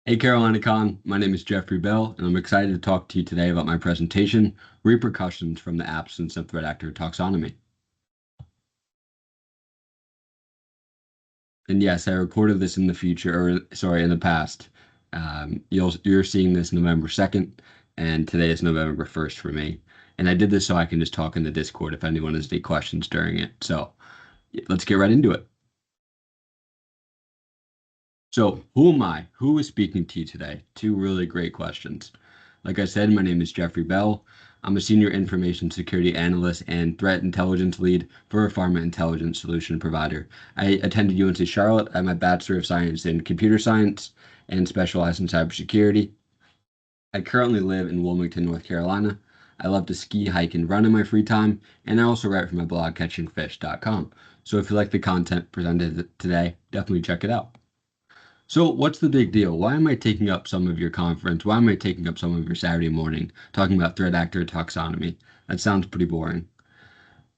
Hey Carolina Con, my name is Jeffrey Bell, and I'm excited to talk to you today about my presentation, Repercussions from the Absence of Threat Actor Taxonomy. And yes, I recorded this in the future, or sorry, in the past. You're seeing this November 2nd, and today is November 1st for me. And I did this so I can just talk in the Discord if anyone has any questions during it. So let's get right into it. So, who am I? Who is speaking to you today? Two really great questions. Like I said, my name is Jeffrey Bell. I'm a senior information security analyst and threat intelligence lead for a pharma intelligence solution provider. I attended UNC Charlotte. I have my Bachelor of Science in Computer Science and specialize in cybersecurity. I currently live in Wilmington, North Carolina. I love to ski, hike, and run in my free time, and I also write for my blog, catchingfish.com. So if you like the content presented today, definitely check it out. So, what's the big deal? Why am I taking up some of your conference? Why am I taking up some of your Saturday morning talking about threat actor taxonomy? That sounds pretty boring.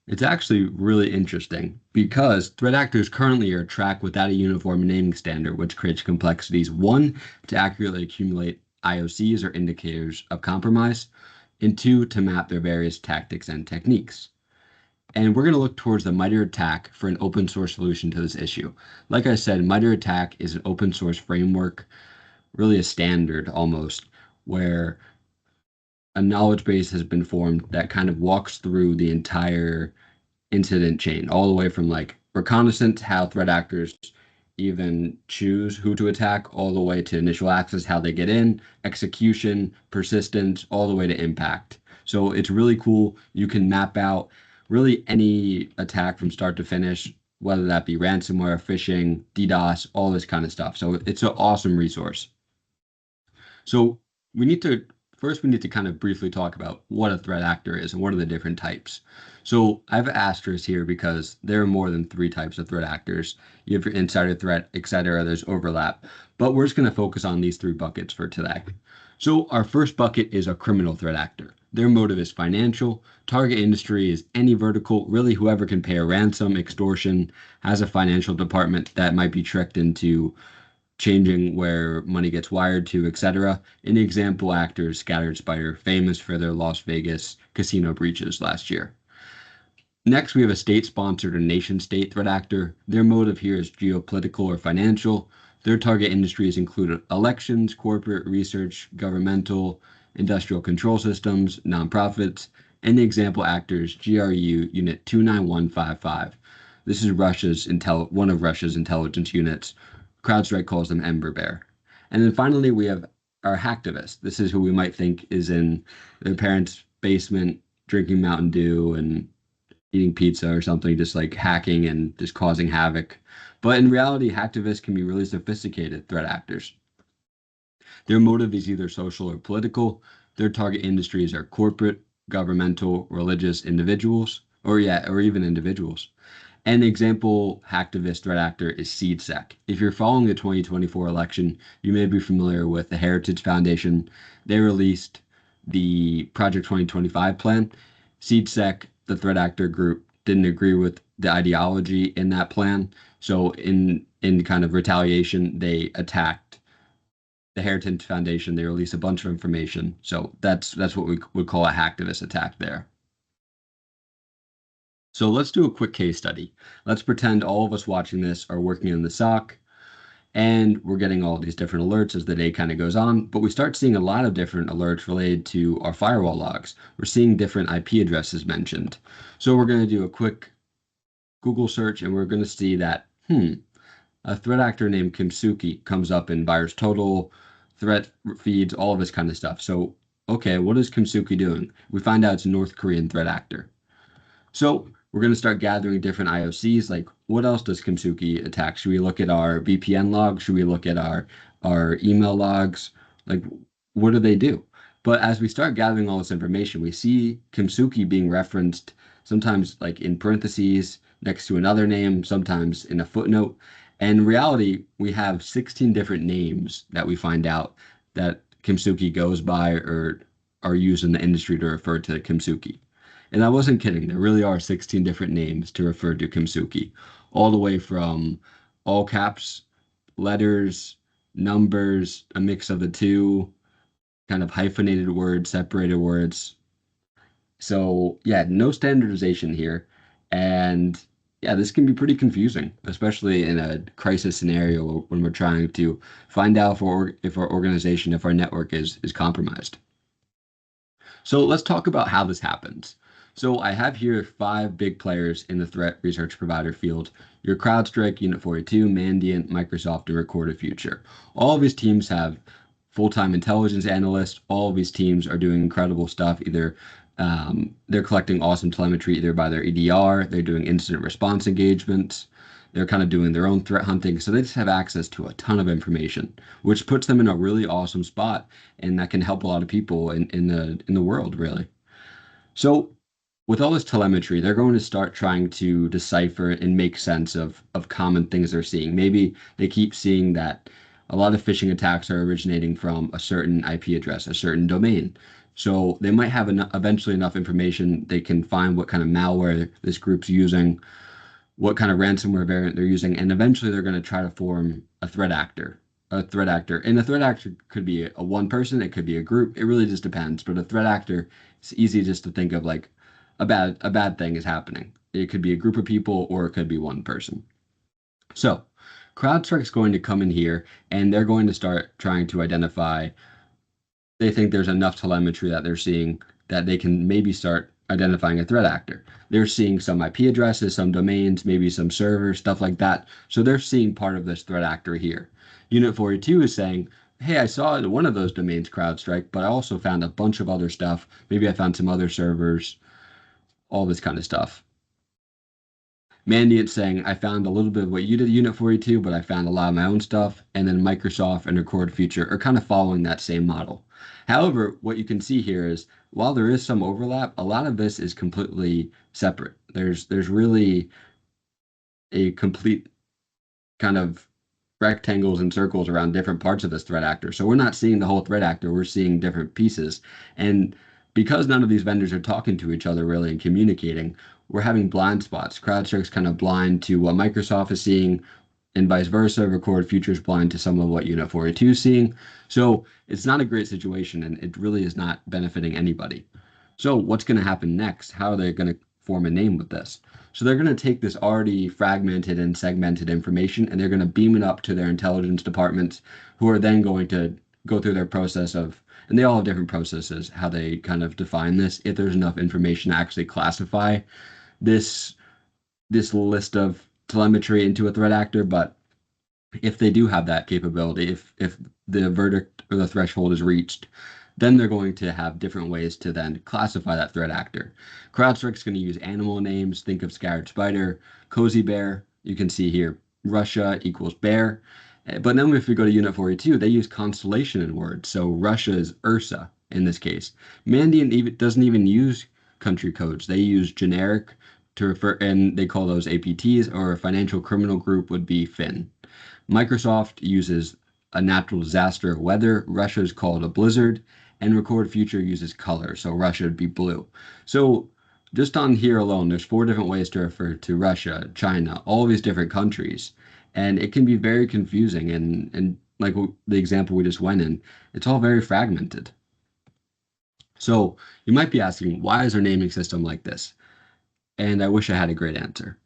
It's actually really interesting because threat actors currently are tracked without a uniform naming standard, which creates complexities. One, to accurately accumulate IOCs or indicators of compromise, and two, to map their various tactics and techniques. And we're going to look towards the MITRE ATT&CK for an open source solution to this issue. Like I said, MITRE ATT&CK is an open source framework, really a standard almost, where a knowledge base has been formed that kind of walks through the entire incident chain, all the way from like reconnaissance, how threat actors even choose who to attack, all the way to initial access, how they get in, execution, persistence, all the way to impact. So it's really cool. You can map out really any attack from start to finish, whether that be ransomware, phishing, DDoS, all this kind of stuff. So it's an awesome resource. So we need to first we need to kind of briefly talk about what a threat actor is and what are the different types. So I have asterisks here because there are more than three types of threat actors. You have your insider threat, etc. There's overlap, but we're just going to focus on these three buckets for today. So our first bucket is a criminal threat actor. Their motive is financial. Target industry is any vertical, really whoever can pay a ransom, extortion, has a financial department that might be tricked into changing where money gets wired to, etc. An example actor is Scattered Spider, famous for their Las Vegas casino breaches last year. Next, we have a state-sponsored or nation-state threat actor. Their motive here is geopolitical or financial. Their target industries include elections, corporate research, governmental, industrial control systems, nonprofits, and the example actor is GRU Unit 29155. This is one of Russia's intelligence units. CrowdStrike calls them Ember Bear. And then finally, we have our hacktivists. This is who we might think is in their parents' basement drinking Mountain Dew and eating pizza or something, just like hacking and just causing havoc. But in reality, hacktivists can be really sophisticated threat actors. Their motive is either social or political. Their target industries are corporate, governmental, religious individuals, or even individuals. An example hacktivist threat actor is SeedSec. If you're following the 2024 election, you may be familiar with the Heritage Foundation. They released the Project 2025 plan. SeedSec, the threat actor group, didn't agree with the ideology in that plan. So in kind of retaliation, they attacked the Heritage Foundation. They released a bunch of information. So that's what we would call a hacktivist attack there. So let's do a quick case study. Let's pretend all of us watching this are working in the SOC and we're getting all these different alerts as the day kind of goes on, but we start seeing a lot of different alerts related to our firewall logs. We're seeing different IP addresses mentioned. So we're going to do a quick Google search and we're going to see that, a threat actor named Kimsuki comes up in VirusTotal, threat feeds, all of this kind of stuff. So, okay, what is Kimsuki doing? We find out it's a North Korean threat actor. So we're going to start gathering different IOCs. Like, what else does Kimsuki attack? Should we look at our VPN logs? Should we look at our email logs? Like, what do they do? But as we start gathering all this information, we see Kimsuki being referenced sometimes like in parentheses next to another name, sometimes in a footnote. And in reality, we have 16 different names that we find out that Kimsuki goes by or are used in the industry to refer to Kimsuki. And I wasn't kidding. There really are 16 different names to refer to Kimsuki, all the way from all caps, letters, numbers, a mix of the two, kind of hyphenated words, separated words. So yeah, no standardization here. And yeah, this can be pretty confusing, especially in a crisis scenario when we're trying to find out if our organization, if our network is compromised. So let's talk about how this happens. So I have here five big players in the threat research provider field: your CrowdStrike, Unit 42, Mandiant, Microsoft, and Recorded Future. All of these teams have full-time intelligence analysts. All of these teams are doing incredible stuff. Either they're collecting awesome telemetry either by their EDR, they're doing incident response engagements, they're kind of doing their own threat hunting. So they just have access to a ton of information, which puts them in a really awesome spot, and that can help a lot of people in the world, really. So with all this telemetry, they're going to start trying to decipher and make sense of common things they're seeing. Maybe they keep seeing that a lot of phishing attacks are originating from a certain IP address, a certain domain. So they might have eventually enough information they can find what kind of malware this group's using, what kind of ransomware variant they're using, and eventually they're going to try to form a threat actor. A threat actor, and a threat actor could be a one person, it could be a group. It really just depends. But a threat actor, it's easy just to think of like a bad thing is happening. It could be a group of people or it could be one person. So CrowdStrike's going to come in here and they're going to start trying to identify. They think there's enough telemetry that they're seeing that they can maybe start identifying a threat actor. They're seeing some IP addresses, some domains, maybe some servers, stuff like that. So they're seeing part of this threat actor here. Unit 42 is saying, hey, I saw one of those domains CrowdStrike, but I also found a bunch of other stuff. Maybe I found some other servers, all this kind of stuff. Mandiant saying, I found a little bit of what you did, Unit 42, but I found a lot of my own stuff. And then Microsoft and Record Future are kind of following that same model. However, what you can see here is while there is some overlap, a lot of this is completely separate. There's really a complete kind of rectangles and circles around different parts of this threat actor. So we're not seeing the whole threat actor, we're seeing different pieces. And because none of these vendors are talking to each other really and communicating, we're having blind spots. CrowdStrike's kind of blind to what Microsoft is seeing, and vice versa. Record Future's blind to some of what Unit 42 is seeing. So it's not a great situation, and it really is not benefiting anybody. So what's going to happen next? How are they going to form a name with this? So they're going to take this already fragmented and segmented information and they're going to beam it up to their intelligence departments, who are then going to go through their process of, and they all have different processes, how they kind of define this, if there's enough information to actually classify this this list of telemetry into a threat actor. But if they do have that capability, if the verdict or the threshold is reached, then they're going to have different ways to then classify that threat actor. CrowdStrike's going to use animal names. Think of scared spider, cozy bear. You can see here Russia equals bear. But then if we go to Unit 42, they use constellation in words. So Russia is Ursa in this case. Mandiant even doesn't even use country codes. They use generic to refer, and they call those APTs, or a financial criminal group would be FIN. Microsoft uses a natural disaster weather. Russia is called a blizzard, and Record Future uses color. So Russia would be blue. So just on here alone, there's four different ways to refer to Russia, China, all these different countries. And it can be very confusing. And like the example we just went in, it's all very fragmented. So you might be asking, why is our naming system like this? And I wish I had a great answer.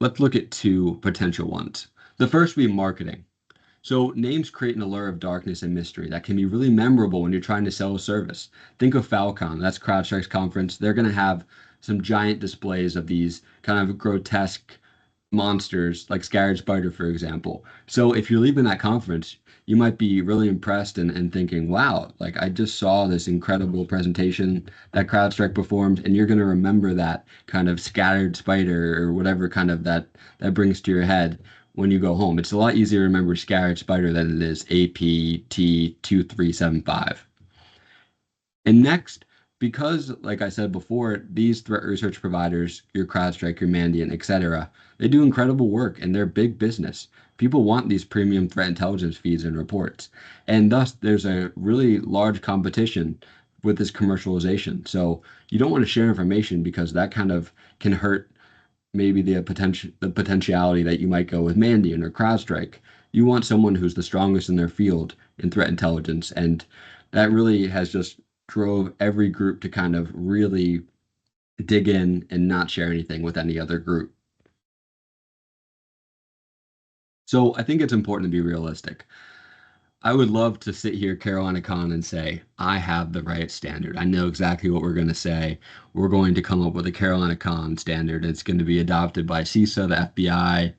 Let's look at two potential ones. The first would be marketing. So names create an allure of darkness and mystery that can be really memorable when you're trying to sell a service. Think of Falcon, that's CrowdStrike's conference. They're going to have some giant displays of these kind of grotesque monsters, like Scared Spider, for example. So if you're leaving that conference, you might be really impressed and thinking, wow, like I just saw this incredible presentation that CrowdStrike performed, and you're going to remember that kind of scattered spider or whatever kind of that brings to your head when you go home. It's a lot easier to remember Scared Spider than it is APT2375. And next, because like I said before, these threat research providers, your CrowdStrike, your Mandiant, etc., they do incredible work and they're big business. People want these premium threat intelligence feeds and reports. And thus, there's a really large competition with this commercialization. So you don't want to share information because that kind of can hurt maybe the potentiality that you might go with Mandiant or CrowdStrike. You want someone who's the strongest in their field in threat intelligence, and that really has just drove every group to kind of really dig in and not share anything with any other group. So I think it's important to be realistic. I would love to sit here, Carolina Con, and say, I have the right standard. I know exactly what we're going to say. We're going to come up with a Carolina Con standard. It's going to be adopted by CISA, the FBI,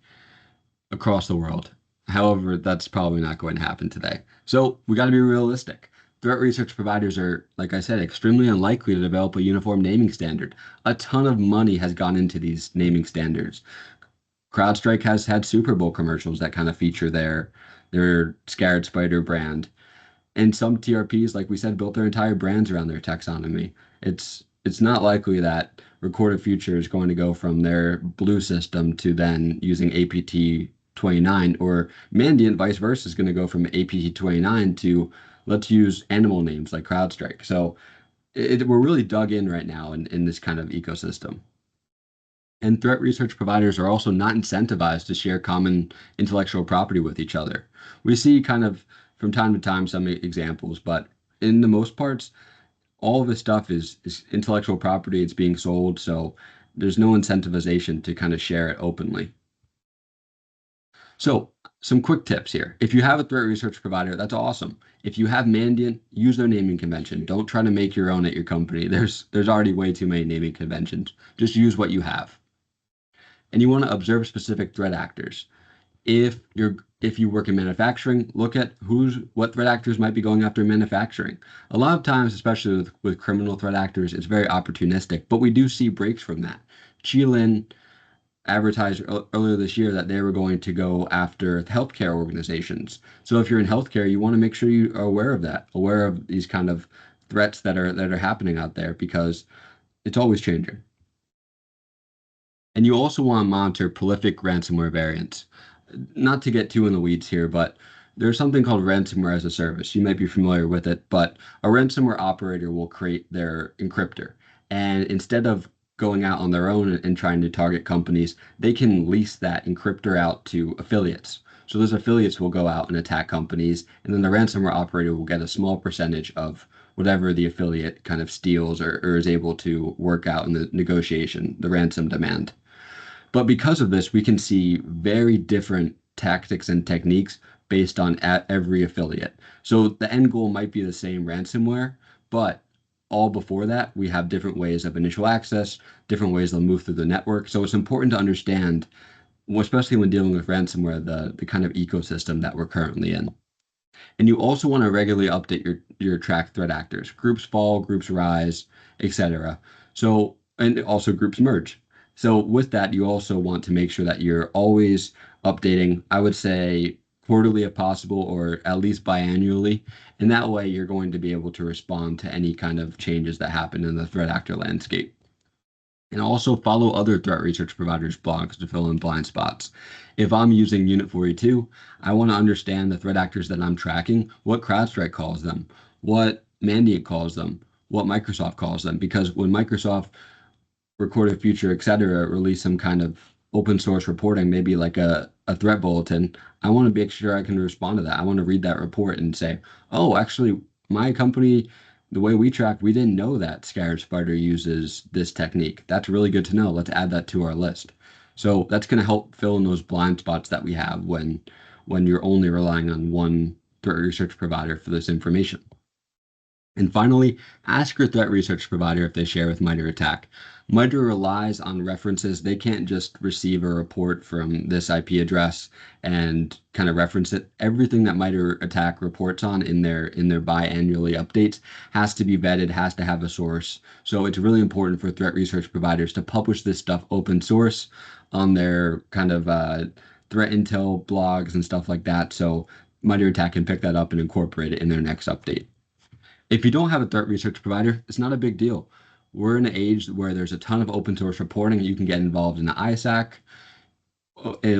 across the world. However, that's probably not going to happen today. So we got to be realistic. Threat research providers are, like I said, extremely unlikely to develop a uniform naming standard. A ton of money has gone into these naming standards. CrowdStrike has had Super Bowl commercials that kind of feature their Scared Spider brand. And some TRPs, like we said, built their entire brands around their taxonomy. It's not likely that Recorded Future is going to go from their blue system to then using APT 29, or Mandiant, vice versa, is going to go from APT 29 to let's use animal names like CrowdStrike. So we're really dug in right now in this kind of ecosystem. And threat research providers are also not incentivized to share common intellectual property with each other. We see kind of from time to time some examples, but in the most parts, all of this stuff is intellectual property. It's being sold, so there's no incentivization to kind of share it openly. So some quick tips here. If you have a threat research provider, that's awesome. If you have Mandiant, use their naming convention. Don't try to make your own at your company. There's already way too many naming conventions. Just use what you have. And you want to observe specific threat actors. If you work in manufacturing, look at what threat actors might be going after manufacturing. A lot of times, especially with criminal threat actors, it's very opportunistic, but we do see breaks from that. Qilin advertised earlier this year that they were going to go after healthcare organizations. So if you're in healthcare, you want to make sure you are aware of that, aware of these kind of threats that are happening out there, because it's always changing. And you also want to monitor prolific ransomware variants. Not to get too in the weeds here, but there's something called ransomware as a service. You might be familiar with it, but a ransomware operator will create their encryptor. And instead of going out on their own and trying to target companies, they can lease that encryptor out to affiliates. So those affiliates will go out and attack companies, and then the ransomware operator will get a small percentage of whatever the affiliate kind of steals or is able to work out in the negotiation, the ransom demand. But because of this, we can see very different tactics and techniques based on at every affiliate. So the end goal might be the same ransomware, but all before that, we have different ways of initial access, different ways they'll move through the network. So it's important to understand, especially when dealing with ransomware, the kind of ecosystem that we're currently in. And you also want to regularly update your track threat actors. Groups fall, groups rise, etc. So, and also groups merge. So with that, you also want to make sure that you're always updating, I would say quarterly if possible, or at least biannually. And that way you're going to be able to respond to any kind of changes that happen in the threat actor landscape. And also follow other threat research providers' blogs to fill in blind spots. If I'm using Unit 42, I want to understand the threat actors that I'm tracking, what CrowdStrike calls them, what Mandiant calls them, what Microsoft calls them. Because when Microsoft, Recorded Future, etc., release some kind of open source reporting, maybe like a threat bulletin, I want to make sure I can respond to that. I want to read that report and say, oh, actually, my company, the way we track, we didn't know that Scared Spider uses this technique. That's really good to know. Let's add that to our list. So that's going to help fill in those blind spots that we have when you're only relying on one threat research provider for this information. And finally, ask your threat research provider if they share with MITRE ATT&CK. MITRE relies on references. They can't just receive a report from this IP address and kind of reference it. Everything that MITRE ATT&CK reports on in their biannually updates has to be vetted, has to have a source. So it's really important for threat research providers to publish this stuff open source on their kind of threat intel blogs and stuff like that. So MITRE ATT&CK can pick that up and incorporate it in their next update. If you don't have a threat research provider, it's not a big deal. We're in an age where there's a ton of open source reporting. You can get involved in the ISAC,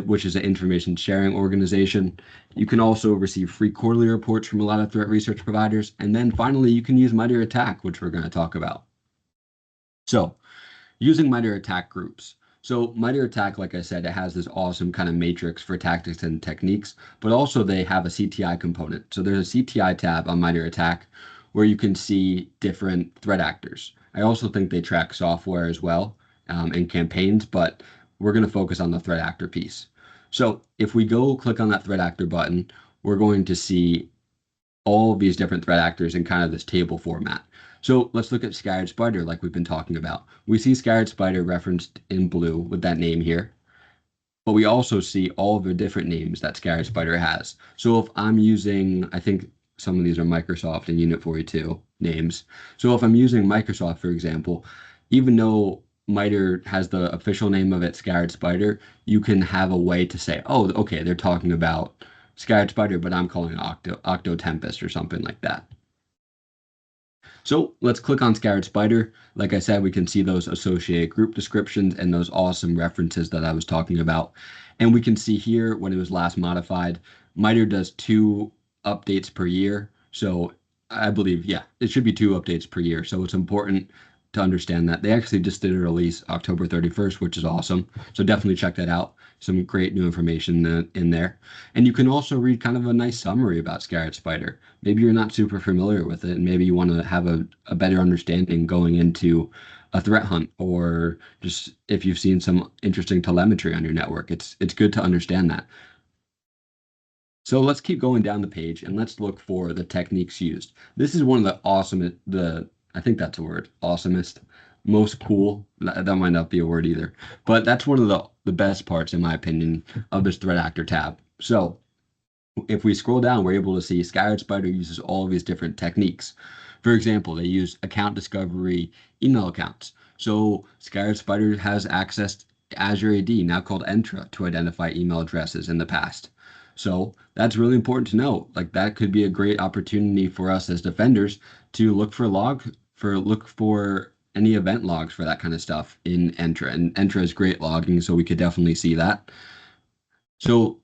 which is an information sharing organization. You can also receive free quarterly reports from a lot of threat research providers. And then finally, you can use MITRE ATT&CK, which we're going to talk about. So using MITRE ATT&CK groups. So MITRE ATT&CK, like I said, it has this awesome kind of matrix for tactics and techniques, but also they have a CTI component. So there's a CTI tab on MITRE ATT&CK where you can see different threat actors. I also think they track software as well and campaigns, but we're going to focus on the threat actor piece. So if we go click on that threat actor button, we're going to see all of these different threat actors in kind of this table format. So let's look at Scattered Spider like we've been talking about. We see Scattered Spider referenced in blue with that name here, but we also see all of the different names that Scattered Spider has. So if I'm using, I think some of these are Microsoft and Unit 42 names. So if I'm using Microsoft, for example, even though MITRE has the official name of it, Scattered Spider, you can have a way to say, oh, okay, they're talking about Scattered Spider, but I'm calling it Octo Tempest or something like that. So let's click on Scattered Spider. Like I said, we can see those associated group descriptions and those awesome references that I was talking about. And we can see here when it was last modified, MITRE does 2 updates per year. So I believe, yeah, it should be 2 updates per year. So it's important to understand that. They actually just did a release October 31st, which is awesome. So definitely check that out. Some great new information in there. And you can also read kind of a nice summary about Scattered Spider. Maybe you're not super familiar with it, and maybe you want to have a better understanding going into a threat hunt, or just if you've seen some interesting telemetry on your network. It's good to understand that. So let's keep going down the page and let's look for the techniques used. This is one of the awesome, I think that's a word, awesomest, most cool. That might not be a word either, but that's one of the best parts, in my opinion, of this threat actor tab. So if we scroll down, we're able to see Scattered Spider uses all of these different techniques. For example, they use account discovery email accounts. So Scattered Spider has accessed Azure AD, now called Entra, to identify email addresses in the past. So that's really important to know. Like that could be a great opportunity for us as defenders to look for any event logs for that kind of stuff in Entra. And Entra is great logging, so we could definitely see that. So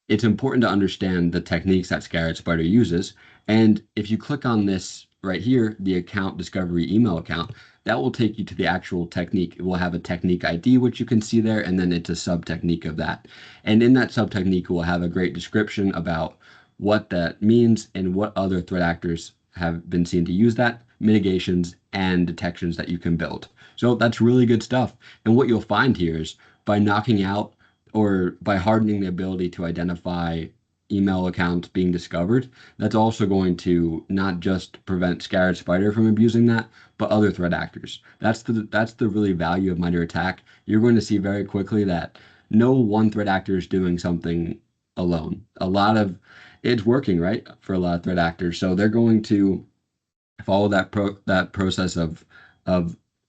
it's important to understand the techniques that Scattered Spider uses. And if you click on this right here, the account discovery email account, that will take you to the actual technique. It will have a technique ID, which you can see there, and then it's a sub technique of that. And in that sub technique, it will have a great description about what that means and what other threat actors have been seen to use that, mitigations and detections that you can build. So that's really good stuff. And what you'll find here is by knocking out or by hardening the ability to identify email accounts being discovered, that's also going to not just prevent Scattered Spider from abusing that, but other threat actors. That's the really value of MITRE ATT&CK. You're going to see very quickly that no one threat actor is doing something alone. It's working, right, for a lot of threat actors. So they're going to follow that process of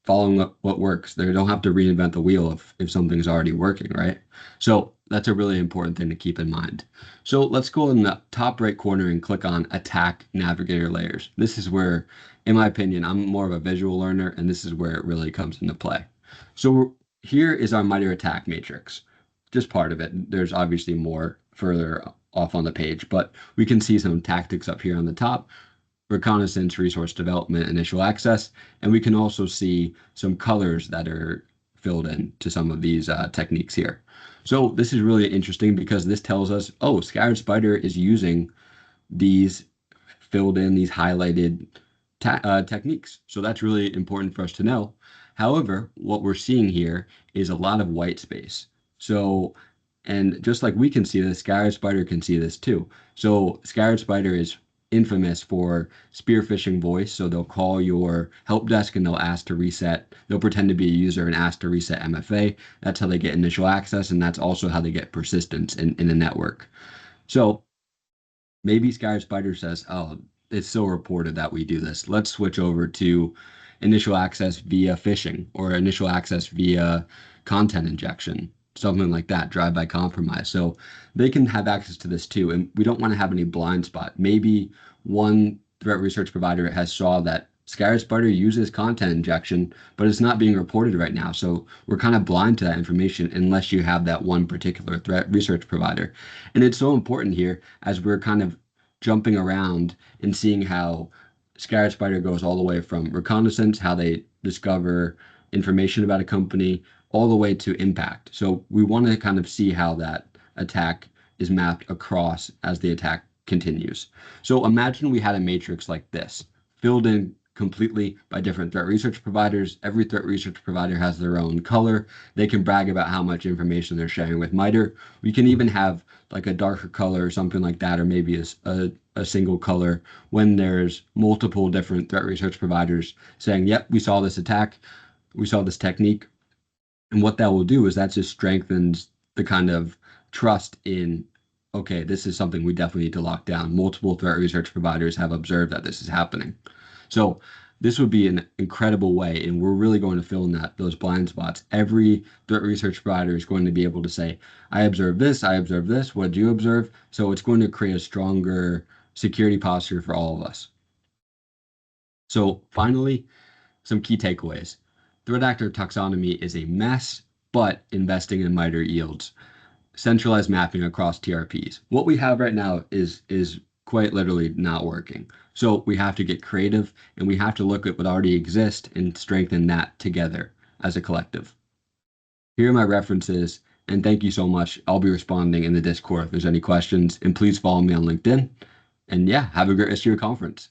following what works. They don't have to reinvent the wheel if something's already working, right? So that's a really important thing to keep in mind. So let's go in the top right corner and click on Attack Navigator Layers. This is where, in my opinion, I'm more of a visual learner, and this is where it really comes into play. So here is our MITRE ATT&CK matrix, just part of it. There's obviously more further off on the page, but we can see some tactics up here on the top: reconnaissance, resource development, initial access, and we can also see some colors that are filled in to some of these techniques here. So this is really interesting because this tells us, oh, Scattered Spider is using these filled in, these highlighted techniques. So that's really important for us to know. However, what we're seeing here is a lot of white space. So, and just like we can see this, Scattered Spider can see this too. So Scattered Spider is infamous for spear phishing voice. So they'll call your help desk and they'll ask to reset. They'll pretend to be a user and ask to reset MFA. That's how they get initial access, and that's also how they get persistence in the network. So maybe Scattered Spider says, oh, it's so reported that we do this. Let's switch over to initial access via phishing or initial access via content injection, something like that, drive-by compromise. So they can have access to this too. And we don't want to have any blind spot. Maybe one threat research provider has saw that Scattered Spider uses content injection, but it's not being reported right now. So we're kind of blind to that information unless you have that one particular threat research provider. And it's so important here as we're kind of jumping around and seeing how Scattered Spider goes all the way from reconnaissance, how they discover information about a company, all the way to impact. So we want to kind of see how that attack is mapped across as the attack continues. So imagine we had a matrix like this, filled in completely by different threat research providers. Every threat research provider has their own color. They can brag about how much information they're sharing with MITRE. We can even have like a darker color or something like that, or maybe a single color when there's multiple different threat research providers saying, yep, we saw this attack, we saw this technique. And what that will do is that just strengthens the kind of trust in, okay, this is something we definitely need to lock down. Multiple threat research providers have observed that this is happening. So this would be an incredible way, and we're really going to fill in those blind spots. Every threat research provider is going to be able to say, I observed this, what did you observe? So it's going to create a stronger security posture for all of us. So finally, some key takeaways. Threat actor taxonomy is a mess, but investing in MITRE yields centralized mapping across TRPs. What we have right now is quite literally not working. So we have to get creative, and we have to look at what already exists and strengthen that together as a collective. Here are my references, and thank you so much. I'll be responding in the Discord if there's any questions, and please follow me on LinkedIn. And yeah, have a great rest of your conference.